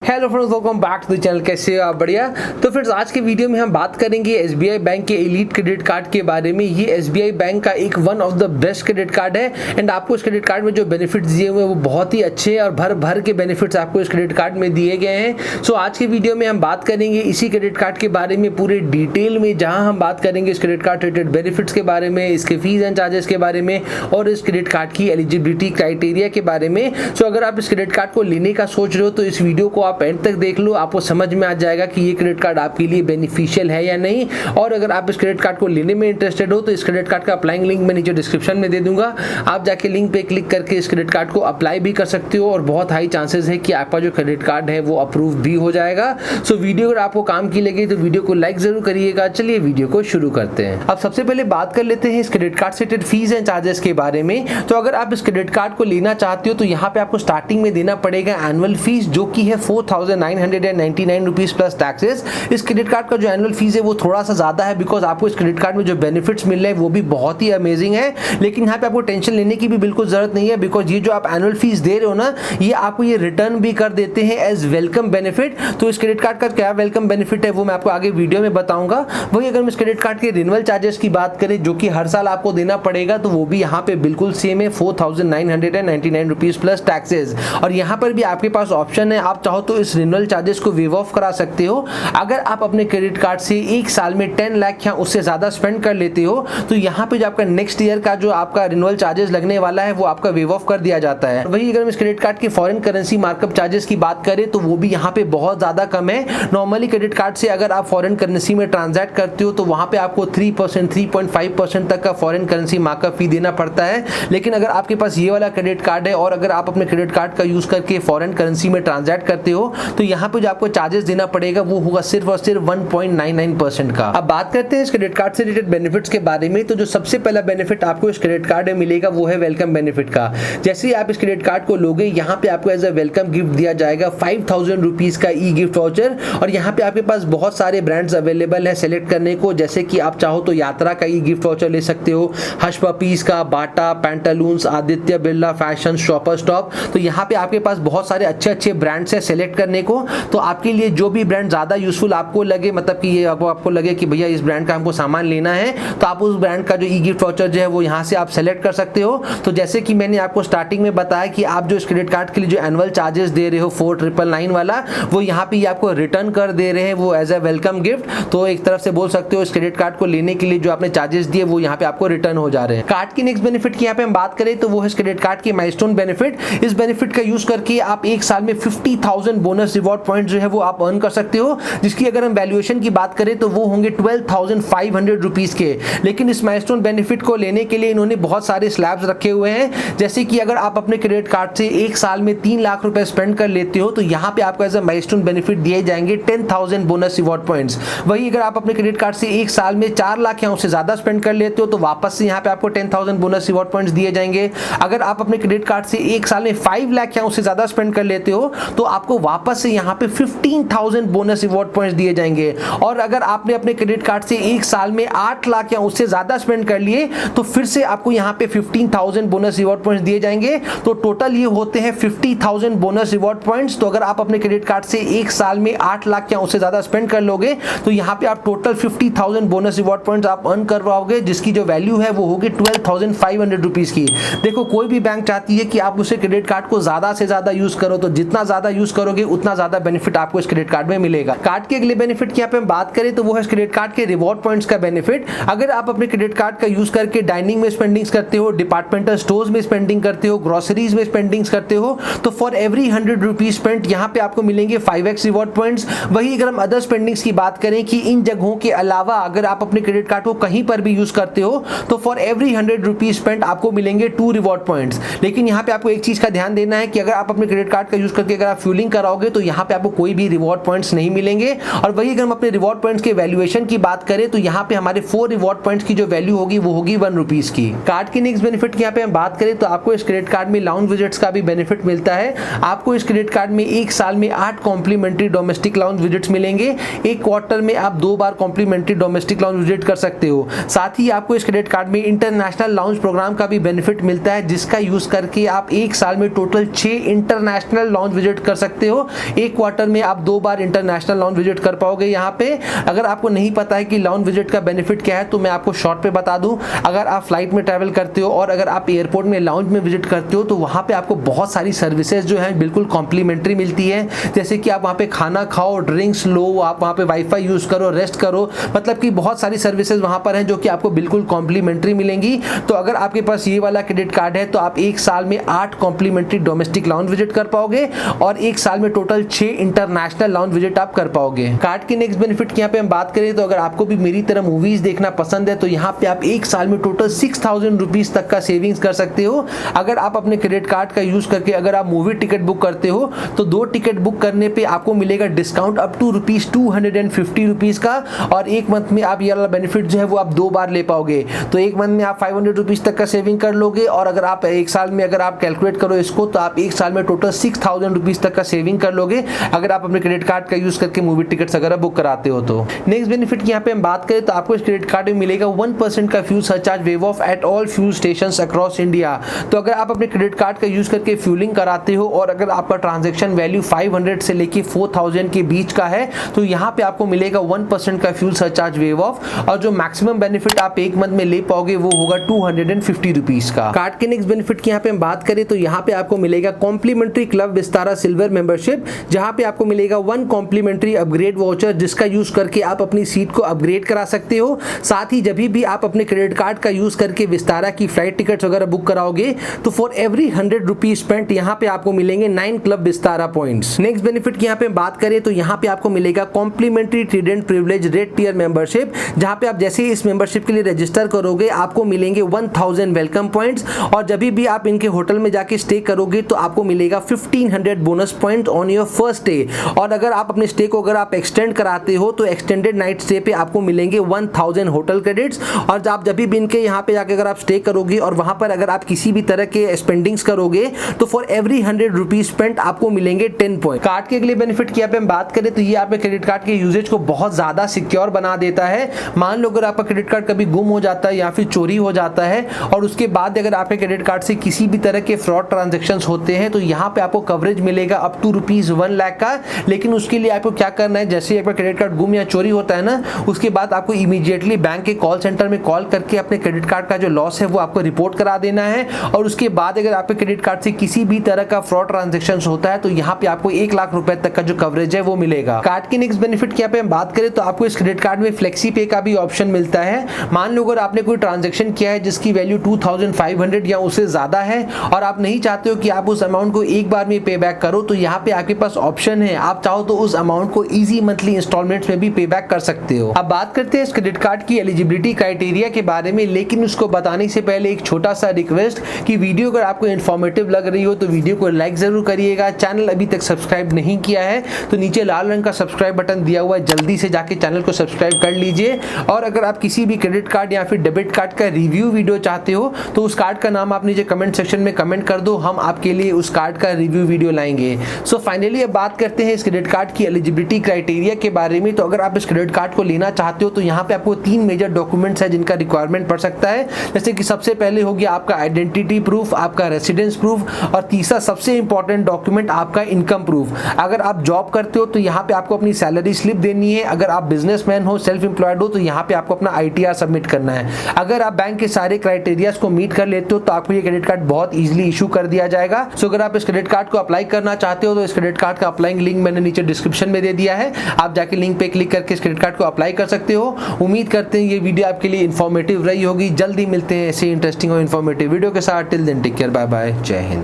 Hello friends, welcome back to the channel. कैसे हो आप? बढ़िया। तो फ्रेंड्स, आज के वीडियो में हम बात करेंगे एसबीआई बैंक के एलीट क्रेडिट कार्ड के बारे में। ये एसबीआई बैंक का एक one of the best credit card है एंड आपको इस क्रेडिट कार्ड में जो बेनिफिट्स दिए हुए हैं वो बहुत ही अच्छे हैं और भर भर के बेनिफिट्स आपको इस क्रेडिट कार्ड में दिए गए हैं। सो आज के वीडियो में हम बात करेंगे इसी क्रेडिट कार्ड के बारे में पूरे डिटेल में, जहां हम बात करेंगे इस क्रेडिट कार्ड रिलेटेड बेनिफिट्स के बारे में, इसके फीस एंड चार्जेस के बारे में और इस क्रेडिट कार्ड की एलिजिबिलिटी क्राइटेरिया के बारे में। सो अगर आप इस क्रेडिट कार्ड को लेने का सोच रहे हो तो इस वीडियो को आप एंड तक देख लो, आपको समझ में आ जाएगा कि ये क्रेडिट कार्ड आपके लिए बेनिफिशियल है या नहीं। और अगर आप इस क्रेडिट कार्ड को लेने में इंटरेस्टेड हो तो इस क्रेडिट कार्ड का अप्लाइंग लिंक मैं नीचे डिस्क्रिप्शन में दे दूंगा। आप जाके लिंक पे क्लिक करके इस क्रेडिट कार्ड को अप्लाई भी कर सकते हो और बहुत हाई चांसेस है कि आपका जो क्रेडिट कार्ड है वो अप्रूव भी हो जाएगा। सो वीडियो अगर आपको काम की लगी तो वीडियो को लाइक जरूर करिएगा। चलिए वीडियो को शुरू करते हैं। अब सबसे पहले बात कर लेते हैं इस क्रेडिट कार्ड से रिलेटेड फीस एंड चार्जेस के बारे में। तो अगर आप इस क्रेडिट कार्ड को लेना चाहते हो तो यहाँ पे आपको स्टार्टिंग में देना पड़ेगा एनुअल फीस, जो कि है 4,999 रुपीज प्लस टैक्सेस। इस क्रेडिट कार्ड का जो एनुअल फीस है वो थोड़ा सा ज्यादा है बिकॉज आपको इस क्रेडिट कार्ड में जो बेनिफिट्स मिल रहे हैं वो भी बहुत ही अमेजिंग है। लेकिन यहाँ पे आपको टेंशन लेने की भी बिल्कुल जरूरत नहीं है बिकॉज ये जो आप एनुअल फीस दे रहे हो ना, ये आपको ये रिटर्न भी कर देते हैं एज वेलकम बेनिफिट। तो इस क्रेडिट कार्ड का क्या वेलकम बेनिफिट है वो मैं आपको आगे वीडियो में बताऊंगा। वही अगर हम इस क्रेडिट कार्ड के रिन्यूअल चार्जेस की बात करें जो कि हर साल आपको देना पड़ेगा, तो वो भी यहाँ पे बिल्कुल सेम है, 4,999 रुपीज प्लस टैक्सेस। और यहाँ पर भी आपके पास ऑप्शन है, आप चाहो तो इस रिन्यूअल चार्जेस को वेव ऑफ करा सकते हो। अगर आप अपने क्रेडिट कार्ड से एक साल में 10 लाख या उससे ज्यादा स्पेंड कर लेते हो तो यहाँ पे जो आपका नेक्स्ट ईयर का जो आपका रिन्यूअल चार्जेस लगने वाला है वो आपका वेव ऑफ कर दिया जाता है। वही अगर हम इस क्रेडिट कार्ड के फॉरेन करेंसी मार्कअप चार्जेस की बात करें तो वो भी यहाँ पे बहुत ज्यादा कम है। नॉर्मली क्रेडिट कार्ड से अगर आप फॉरेन करेंसी में ट्रांजैक्ट करते हो तो वहां पे आपको 3%, 3.5% तक का फॉरेन करेंसी मार्कअप फी देना पड़ता है। लेकिन अगर आपके पास ये वाला क्रेडिट कार्ड है और अगर आप अपने क्रेडिट कार्ड का यूज करके फॉरेन करेंसी में ट्रांजैक्ट करते हो तो यहाँ पे जो आपको चार्जेस देना पड़ेगा वो होगा सिर्फ और सिर्फ 1.99% का। अब बात करते हैं इस क्रेडिट कार्ड से रिलेटेड बेनिफिट्स के बारे में। तो जो सबसे पहला बेनिफिट आपको इस क्रेडिट कार्ड में मिलेगा वो है वेलकम बेनिफिट का। जैसे ही आप इस क्रेडिट कार्ड को लोगे, यहाँ पे आपको एज अ वेलकम गिफ्ट दिया जाएगा 5,000 रुपीज का ई गिफ्ट वाउचर। और यहाँ पे आपके पास बहुत सारे ब्रांड्स अवेलेबल है सेलेक्ट करने को, जैसे कि आप चाहो तो यात्रा का ई गिफ्ट वाउचर ले सकते हो, हश पपीज का, Bata, Pantaloons, Aditya Birla Fashion, Shoppers Stop. तो यहाँ पे आपके पास बहुत सारे अच्छे अच्छे ब्रांड्स है सेलेक्ट करने को। तो आपके लिए जो भी ब्रांड ज्यादा यूजफुल आपको लगे, मतलब कि ये आपको लगे कि भैया इस ब्रांड का हमको सामान लेना है, तो आप उस ब्रांड का जो ई गिफ्ट वाउचर जो है वो यहाँ से आप सेलेक्ट कर सकते हो। तो जैसे कि मैंने आपको स्टार्टिंग में बताया कि आप जो इस क्रेडिट कार्ड के लिए जो एनुअल चार्जेस दे रहे हो 4,999 वाला, वो यहाँ पे आपको रिटर्न कर दे रहे हैं वो एज अ वेलकम गिफ्ट। तो एक तरफ से बोल सकते हो इस क्रेडिट कार्ड को लेने के लिए जो आपने चार्जेस दिए वो यहाँ पे आपको रिटर्न हो जा रहे हैं। कार्ड की नेक्स्ट बेनिफिट की यहाँ पे हम बात करें तो वो है इस क्रेडिट कार्ड की माइलस्टोन बेनिफिट। इस बेनिफिट का यूज करके आप एक साल में 50,000 बोनस रिवॉर्ड पॉइंट जो है वो आप अर्न कर सकते हो, जिसकी अगर हम वैल्यूएशन की बात करें तो वो होंगे 12,500 रुपीज के। लेकिन इस माइलस्टोन बेनिफिट को लेने के लिए इन्होंने बहुत सारे स्लैब्स रखे हुए हैं, जैसे कि अगर आप अपने क्रेडिट कार्ड से एक साल में 3 लाख रुपए स्पेंड कर लेते हो तो यहाँ पे आपको एज अ माइलस्टोन बेनिफिट दिए जाएंगे 10,000 बोनस रिवॉर्ड पॉइंट्स। वही अगर आप अपने क्रेडिट कार्ड से एक साल में 4 लाख या उससे ज्यादा स्पेंड कर लेते हो तो वापस से यहाँ पे आपको 10,000 बोनस रिवॉर्ड पॉइंट्स दिए जाएंगे। अगर आप अपने क्रेडिट कार्ड से एक साल में 5 लाख या उससे ज्यादा स्पेंड कर लेते हो तो आपको वापस से यहाँ पे 15,000 बोनस रिवॉर्ड पॉइंट्स दिए जाएंगे। और अगर आपने अपने क्रेडिट कार्ड से एक साल में 8 लाख या उससे ज्यादा स्पेंड कर लिए तो फिर से आपको यहाँ पे 15,000 बोनस रिवॉर्ड पॉइंट्स दिए जाएंगे। तो टोटल ये होते हैं 50,000 बोनस रिवॉर्ड पॉइंट्स। तो अगर आप अपने क्रेडिट कार्ड से एक साल में 8 लाख या उससे ज्यादा स्पेंड कर लोगे तो यहाँ पे आप टोटल 50,000 बोनस रिवॉर्ड पॉइंट्स आप अर्न कर पाओगे, जिसकी जो वैल्यू है वो होगी 12,500 रुपीज की। देखो, कोई भी बैंक चाहती है कि आप उसे क्रेडिट कार्ड को ज्यादा से ज्यादा यूज करो, तो जितना ज्यादा यूज करोगे उतना ज्यादा बेनिफिट आपको इस क्रेडिट कार्ड में मिलेगा। कार्ड के अगले बेनिफिट की यहाँ पे हम बात करें तो वो है क्रेडिट कार्ड के रिवॉर्ड पॉइंट्स का बेनिफिट। अगर आप अपने क्रेडिट कार्ड का यूज करके डाइनिंग में स्पेंडिंग्स करते हो, डिपार्टमेंटल स्टोर्स में स्पेंडिंग करते हो, ग्रोसरीज में स्पेंडिंग्स करते हो, तो फॉर एवरी 100 रुपीज स्पेंड यहाँ पे आपको मिलेंगे 5x रिवॉर्ड पॉइंट्स। वही अगर हम अदर स्पेंडिंग्स की बात करें कि इन जगहों के अलावा अगर आप अपने क्रेडिट कार्ड को कहीं पर भी यूज करते हो तो फॉर एवरी 100 रुपीज स्पेंड आपको मिलेंगे 2 रिवॉर्ड पॉइंट्स। लेकिन यहाँ पे आपको एक चीज का ध्यान देना है कि अगर आप अपने क्रेडिट कार्ड का यूज करके अगर आप फ्यूलिंग कराओगे तो यहाँ पे आपको कोई भी रिवॉर्ड पॉइंट्स नहीं मिलेंगे। और वही अगर हम अपने रिवॉर्ड पॉइंट्स के वैल्यूएशन की बात करें तो यहाँ पे हमारे 4 रिवॉर्ड पॉइंट्स की जो वैल्यू होगी वो होगी 1 रुपीज की। कार्ड की नेक्स्ट बेनिफिट की यहाँ पे हम बात करें तो आपको इस क्रेडिट कार्ड में लाउंज विजिट्स का भी बेनिफिट मिलता है। आपको इस क्रेडिट कार्ड में एक साल में 8 कॉम्प्लीमेंट्री डोमेस्टिक लाउंज विजिट्स मिलेंगे। एक क्वार्टर में आप 2 बार कॉम्प्लीमेंट्री डोमेस्टिक लाउंज विजिट कर सकते हो। साथ ही आपको इस क्रेडिट कार्ड में इंटरनेशनल लाउंज प्रोग्राम का भी बेनिफिट मिलता है, जिसका यूज करके आप एक साल में टोटल 6 इंटरनेशनल लाउंज विजिट कर सकते हो। हो। एक क्वार्टर में आप 2 बार इंटरनेशनल लाउंज विजिट कर पाओगे यहाँ पे। अगर आपको नहीं पता है कि लाउंज विजिट का बेनिफिट क्या है तो मैं आपको शॉर्ट पे बता दूं। अगर आप फ्लाइट में ट्रैवल करते हो और अगर आप एयरपोर्ट में लाउंज में विजिट करते हो तो वहाँ पे आपको बहुत सारी सर्विसेज जो है बिल्कुल कॉम्प्लीमेंट्री मिलती है। जैसे कि आप वहाँ पे खाना खाओ, ड्रिंक्स लो, आप वहाँ पे वाईफाई यूज करो, रेस्ट करो, मतलब कि बहुत सारी सर्विसेज वहाँ पर हैं जो कि आपको बिल्कुल कॉम्प्लीमेंट्री मिलेंगी। तो अगर आपके पास ये वाला क्रेडिट कार्ड है तो आप एक साल में 8 कॉम्प्लीमेंट्री डोमेस्टिक लाउंज विजिट कर पाओगे और एक साल में टोटल 6 इंटरनेशनल लाउंज विजिट आप कर पाओगे। कार्ड के नेक्स्ट बेनिफिट की यहाँ पे हम बात करें तो अगर आपको भी मेरी तरह मूवीज देखना पसंद है तो यहाँ पे आप एक साल में टोटल 6000 रुपीज तक का सेविंग्स कर सकते हो। अगर आप अपने क्रेडिट कार्ड का यूज करके अगर आप मूवी टिकट बुक करते हो तो 2 टिकट बुक करने पे आपको मिलेगा डिस्काउंट अप टू ₹250 का और एक मंथ में आप ये वाला बेनिफिट जो है वो आप 2 बार ले पाओगे। तो एक मंथ में आप 500 रुपीज तक का सेविंग कर लोगे और अगर आप एक साल में अगर आप कैलकुलेट करो इसको तो आप एक साल में टोटल 6000 रुपीज तक का सेविंग कर लोगे अगर आप अपने क्रेडिट कार्ड का यूज करके मूवी टिकट्स अगर बुक कराते हो तो। नेक्स्ट बेनिफिट की यहाँ पे हम बात करें तो आपको इस क्रेडिट कार्ड में मिलेगा 1% का fuel surcharge wave of at all fuel stations across India. तो अगर आप अपने क्रेडिट कार्ड का यूज करके फ्यूलिंग कराते हो और अगर आपका ट्रांजैक्शन वैल्यू 500 से लेके 4000 के बीच का है तो यहाँ पे आपको मिलेगा 1% का फ्यूल सरचार्ज वेव ऑफ और जो मैक्सिमम बेनिफिट आप एक मंथ में ले पाओगे वो होगा 250 रुपीज का। कार्ड के नेक्स्ट बेनिफिट की यहाँ पे हम बात करें तो यहाँ पे आपको मिलेगा complimentary club Vistara silver membership, जहाँ पे आपको मिलेगा 1 कॉम्प्लीमेंट्री अपग्रेड वाउचर जिसका यूज करके आप अपनी सीट को अपग्रेड करा सकते हो। साथ ही जब भी आप अपने क्रेडिट कार्ड का यूज करके विस्तारा की फ्लाइट टिकट्स वगैरह बुक कराओगे तो फॉर एवरी 100 रुपीज स्पेंट यहाँ पे आपको मिलेंगे 9 club Vistara points. Next benefit की यहाँ पे बात करें तो यहाँ पे आपको मिलेगा complimentary Trident privilege red tier membership, जहाँ पे आप जैसे ही इस मेंबरशिप के लिए रजिस्टर करोगे आपको मिलेंगे 1000 वेलकम पॉइंट्स और जब भी आप इनके होटल में जाके स्टे करोगे तो आपको मिलेगा 1500 bonus point on your first day और अगर आप अपने स्टे को अगर आप एक्सटेंड कराते हो तो एक्सटेंडेड नाइट स्टे पे आपको मिलेंगे 1000 होटल क्रेडिट्स और आप जब भी इनके यहाँ पे जाके अगर आप स्टे करोगे और वहां पर अगर आप किसी भी तरह के स्पेंडिंग्स करोगे तो फॉर एवरी 100 रुपीज स्पेंट आपको मिलेंगे 10 पॉइंट। कार्ड के अगले बेनिफिट की यहाँ पे हम बात करें तो ये आपके क्रेडिट कार्ड के यूजेज को बहुत ज्यादा सिक्योर बना देता है। मान लो अगर आपका क्रेडिट कार्ड कभी गुम हो जाता है या फिर चोरी हो जाता है और उसके बाद अगर आपके क्रेडिट कार्ड से किसी भी तरह के फ्रॉड ट्रांजेक्शन होते हैं तो यहाँ पे आपको कवरेज मिलेगा अप टू ₹1 लाख का। लेकिन उसके लिए आपको क्या करना है, जैसे ही आपका क्रेडिट कार्ड गुम या चोरी होता है ना उसके बाद आपको इमीडिएटली बैंक के कॉल सेंटर में कॉल करके अपने क्रेडिट कार्ड का जो लॉस है वो आपको रिपोर्ट करा देना है और उसके बाद अगर आपके क्रेडिट कार्ड से किसी भी तरह का फ्रॉड ट्रांजेक्शन होता है तो यहाँ पे आपको 1 लाख रुपए तक का जो कवरेज है वो मिलेगा। कार्ड के नेक्स्ट बेनिफिट की यहाँ पे हम बात करें तो आपको इस क्रेडिट कार्ड में फ्लेक्सी पे का भी ऑप्शन मिलता है। मान लो अगर आपने कोई ट्रांजेक्शन किया है जिसकी वैल्यू 2500 या उससे ज्यादा है और आप नहीं चाहते हो कि आप उस अमाउंट को एक बार में पे बैक करो तो यहाँ पे आपके पास ऑप्शन है, आप चाहो तो उस अमाउंट को इजी मंथली इंस्टॉलमेंट्स में भी पे बैक कर सकते हो। अब बात करते हैं इस क्रेडिट कार्ड की एलिजिबिलिटी क्राइटेरिया के बारे में, लेकिन उसको बताने से पहले एक छोटा सा रिक्वेस्ट कि वीडियो अगर आपको इन्फॉर्मेटिव लग रही हो तो वीडियो को लाइक जरूर करिएगा। चैनल अभी तक सब्सक्राइब नहीं किया है तो नीचे लाल रंग का सब्सक्राइब बटन दिया हुआ है, जल्दी से जाके चैनल को सब्सक्राइब कर लीजिए। और अगर आप किसी भी क्रेडिट कार्ड या फिर डेबिट कार्ड का रिव्यू वीडियो चाहते हो तो उस कार्ड का नाम आप नीचे कमेंट सेक्शन में कमेंट कर दो, हम आपके लिए उस कार्ड का रिव्यू वीडियो लाएंगे। सो फाइनली अब बात करते हैं इस क्रेडिट कार्ड की एलिजिबिलिटी क्राइटेरिया के बारे में। तो अगर आप इस क्रेडिट कार्ड को लेना चाहते हो तो यहाँ पे आपको 3 मेजर डॉक्यूमेंट्स है जिनका रिक्वायरमेंट पड़ सकता है। जैसे कि सबसे पहले हो गया आपका आइडेंटिटी प्रूफ, आपका रेसिडेंस प्रूफ और तीसरा सबसे इंपॉर्टेंट डॉक्यूमेंट आपका इनकम प्रूफ। अगर आप जॉब करते हो तो यहाँ पे आपको अपनी सैलरी स्लिप देनी है। अगर आप बिजनेसमैन हो, सेल्फ एम्प्लॉयड हो तो यहाँ पे आपको अपना ITR सबमिट करना है। अगर आप बैंक के सारे क्राइटेरियाज को मीट कर लेते हो तो आपको ये क्रेडिट कार्ड बहुत इजीली इशू कर दिया जाएगा। सो अगर आप इस क्रेडिट कार्ड को अप्लाई करना चाहते हो तो इस क्रेडिट कार्ड का अप्लाइंग लिंक मैंने नीचे डिस्क्रिप्शन में दे दिया है, आप जाके लिंक पे क्लिक करके इस क्रेडिट कार्ड को अप्लाई कर सकते हो। उम्मीद करते हैं ये वीडियो आपके लिए इन्फॉर्मेटिव रही होगी। जल्दी मिलते हैं ऐसे इंटरेस्टिंग और इन्फॉर्मेटिव वीडियो के साथ। Till then take care, bye bye, जय हिंद।